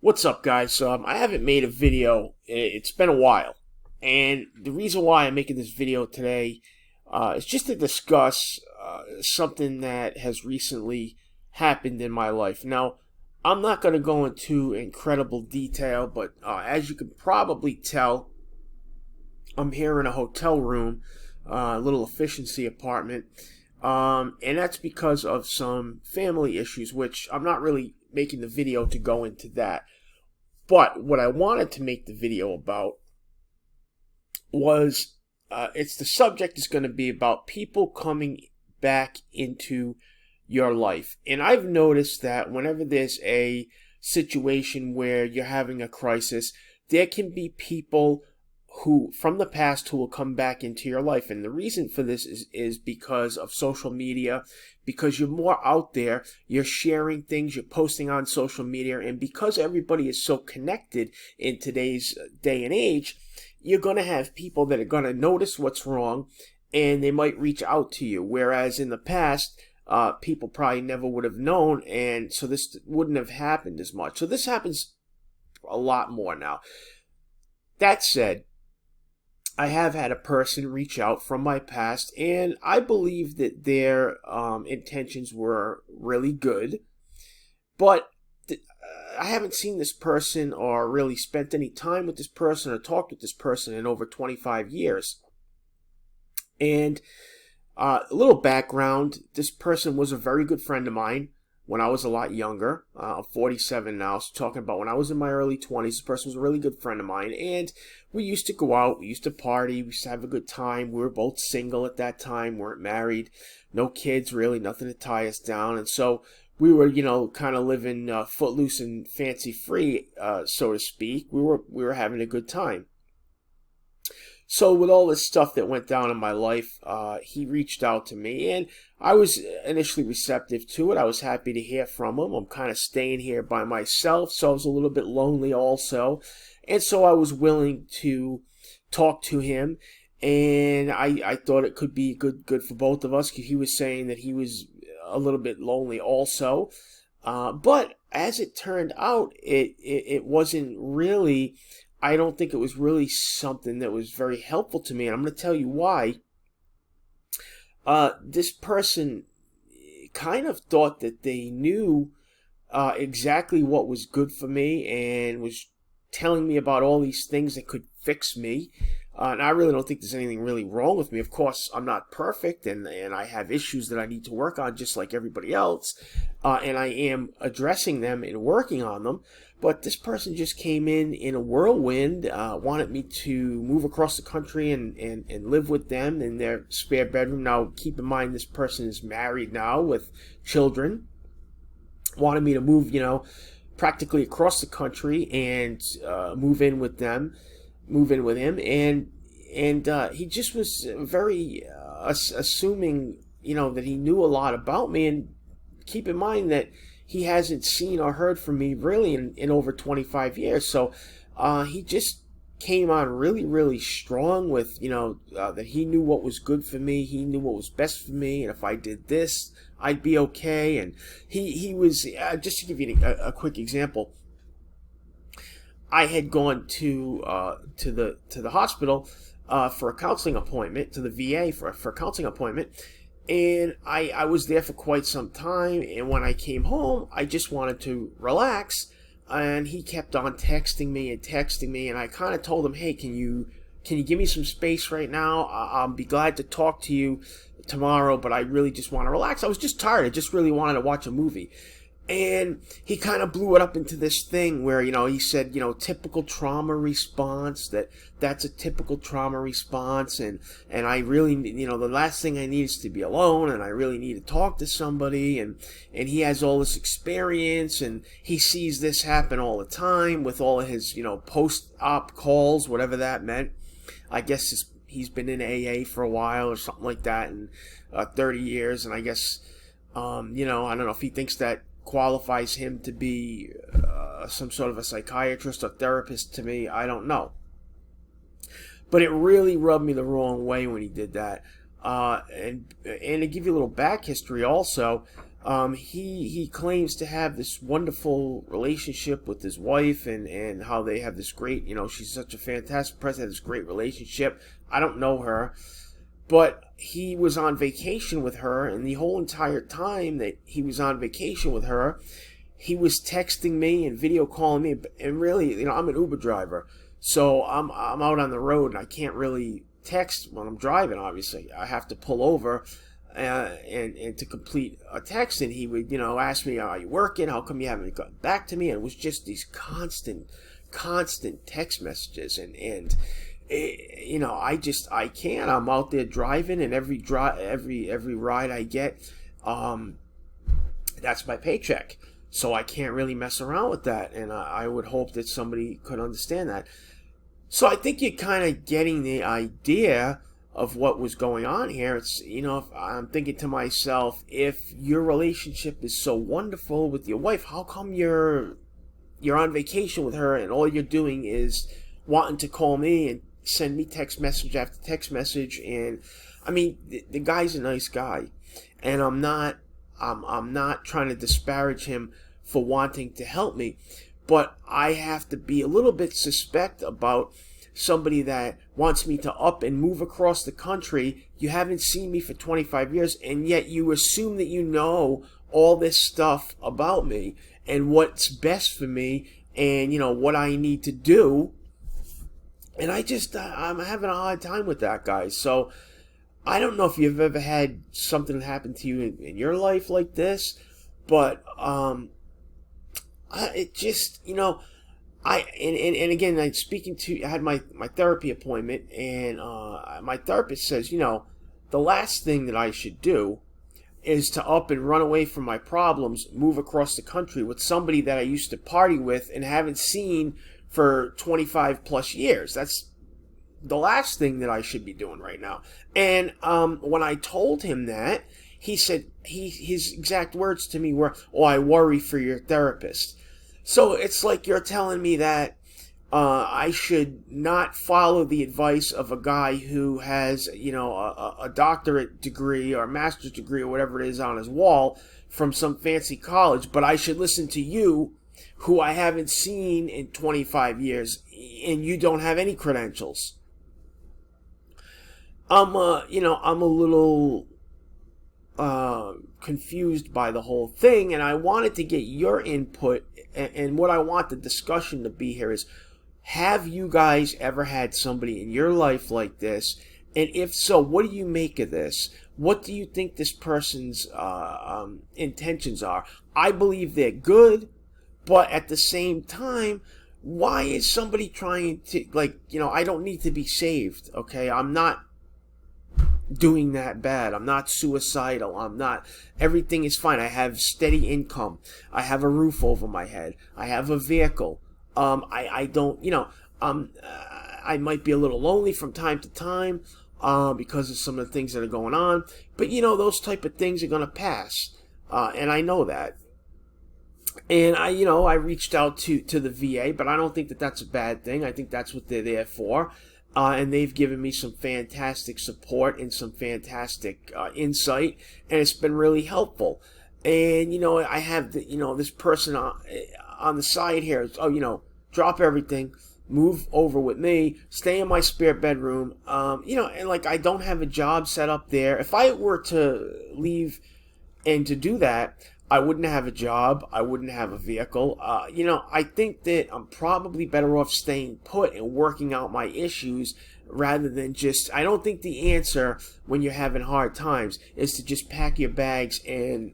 What's up, guys? I haven't made a video. It's been a while. And the reason why I'm making this video today is just to discuss something that has recently happened in my life. Now, I'm not going to go into incredible detail, but as you can probably tell, I'm here in a hotel room, a little efficiency apartment. And that's because of some family issues, which I'm not really making the video to go into that. But what I wanted to make the video about was, the subject is going to be about people coming back into your life. And I've noticed that whenever there's a situation where you're having a crisis, there can be people who from the past who will come back into your life. And the reason for this is because of social media, because you're more out there, you're sharing things, you're posting on social media, and because everybody is so connected in today's day and age, you're going to have people that are going to notice what's wrong, and they might reach out to you. Whereas in the past, people probably never would have known, and so this wouldn't have happened as much. So this happens a lot more now. That said, I have had a person reach out from my past, and I believe that their intentions were really good, but I haven't seen this person or really spent any time with this person or talked with this person in over 25 years. And a little background, this person was a very good friend of mine when I was a lot younger. I'm 47 now, so talking about when I was in my early 20s, this person was a really good friend of mine, and we used to go out, we used to party, we used to have a good time. We were both single at that time, weren't married, no kids really, nothing to tie us down, and so we were, kind of living footloose and fancy free, so to speak. We were having a good time. So with all this stuff that went down in my life, he reached out to me, and I was initially receptive to it. I was happy to hear from him. I'm kind of staying here by myself, so I was a little bit lonely also. And so I was willing to talk to him, and I thought it could be good for both of us, because he was saying that he was a little bit lonely also. But as it turned out, it wasn't really... I don't think it was really something that was very helpful to me, and I'm going to tell you why. This person kind of thought that they knew exactly what was good for me and was telling me about all these things that could fix me. And I really don't think there's anything really wrong with me. Of course, I'm not perfect, and I have issues that I need to work on just like everybody else. And I am addressing them and working on them. But this person just came in a whirlwind, wanted me to move across the country and live with them in their spare bedroom. Now, keep in mind, this person is married now with children. Wanted me to move, practically across the country and move in with him, and he just was very assuming, that he knew a lot about me. And keep in mind that he hasn't seen or heard from me really in over 25 years. So he just came on really, really strong with, that he knew what was good for me. He knew what was best for me. And if I did this, I'd be okay. And he was, just to give you a quick example, I had gone to the hospital for a counseling appointment, to the VA for a counseling appointment. And I was there for quite some time, and when I came home, I just wanted to relax, and he kept on texting me, and I kind of told him, hey, can you give me some space right now? I'll be glad to talk to you tomorrow, but I really just want to relax. I was just tired. I just really wanted to watch a movie. And he kind of blew it up into this thing where, he said, typical trauma response, that's a typical trauma response. And I really, the last thing I need is to be alone, and I really need to talk to somebody. And he has all this experience, and he sees this happen all the time with all of his, post-op calls, whatever that meant. I guess he's been in AA for a while or something like that, and 30 years. And I guess, I don't know if he thinks that qualifies him to be some sort of a psychiatrist or therapist. To me, I don't know. But it really rubbed me the wrong way when he did that. And to give you a little back history also, He claims to have this wonderful relationship with his wife, and how they have this great, she's such a fantastic person, have this great relationship. I don't know her, but he was on vacation with her, and the whole entire time that he was on vacation with her, he was texting me and video calling me. And really, I'm an Uber driver, so I'm out on the road and I can't really text when I'm driving. Obviously, I have to pull over and to complete a text, and he would ask me, "Are you working? How come you haven't gotten back to me?" And it was just these constant text messages, and I can't. I'm out there driving, and every ride I get, that's my paycheck. So I can't really mess around with that, and I would hope that somebody could understand that. So I think you're kind of getting the idea of what was going on here. It's, if I'm thinking to myself, if your relationship is so wonderful with your wife, how come you're on vacation with her and all you're doing is wanting to call me and send me text message after text message? And I mean, the guy's a nice guy, and I'm not trying to disparage him for wanting to help me, but I have to be a little bit suspect about somebody that wants me to up and move across the country. You haven't seen me for 25 years, and yet you assume that you know all this stuff about me and what's best for me, and what I need to do. And I'm having a hard time with that, guys. So I don't know if you've ever had something happen to you in your life like this, but it just, and again, I had my therapy appointment, and my therapist says, the last thing that I should do is to up and run away from my problems, move across the country with somebody that I used to party with and haven't seen for 25 plus years. That's the last thing that I should be doing right now. And when I told him that, he said, his exact words to me were, "Oh, I worry for your therapist." So it's like you're telling me that I should not follow the advice of a guy who has, a doctorate degree or a master's degree or whatever it is on his wall from some fancy college, but I should listen to you, who I haven't seen in 25 years, and you don't have any credentials. I'm a little confused by the whole thing, and I wanted to get your input, and what I want the discussion to be here is, have you guys ever had somebody in your life like this? And if so, what do you make of this? What do you think this person's intentions are? I believe they're good, but at the same time, why is somebody trying to, I don't need to be saved, okay? I'm not doing that bad. I'm not suicidal. Everything is fine. I have steady income. I have a roof over my head. I have a vehicle. I don't, I might be a little lonely from time to time, because of some of the things that are going on, but those type of things are going to pass. And I know that. And I reached out to the VA, but I don't think that that's a bad thing. I think that's what they're there for. And they've given me some fantastic support and some fantastic insight, and it's been really helpful. And I have this person on the side here. Drop everything, move over with me, stay in my spare bedroom. And I don't have a job set up there. If I were to leave and to do that, I wouldn't have a job. I wouldn't have a vehicle. I think that I'm probably better off staying put and working out my issues rather than just, I don't think the answer when you're having hard times is to just pack your bags and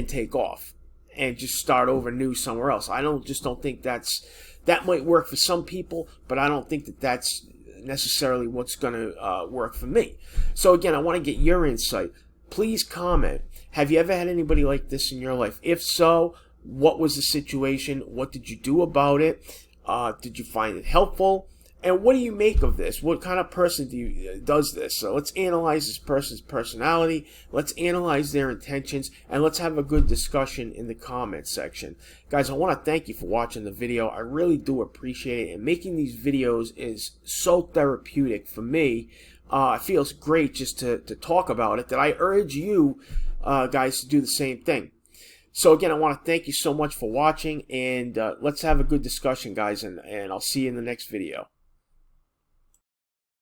take off and just start over new somewhere else. I don't think that might work for some people, but I don't think that that's necessarily what's going to work for me. So again, I want to get your insight. Please comment. Have you ever had anybody like this in your life? If so, what was the situation? What did you do about it? Did you find it helpful? And what do you make of this? What kind of person does this? So let's analyze this person's personality. Let's analyze their intentions, and let's have a good discussion in the comments section. Guys, I want to thank you for watching the video. I really do appreciate it. And making these videos is so therapeutic for me. It feels great just to talk about it, that I urge you guys to do the same thing. So again, I want to thank you so much for watching, and let's have a good discussion, guys, and I'll see you in the next video.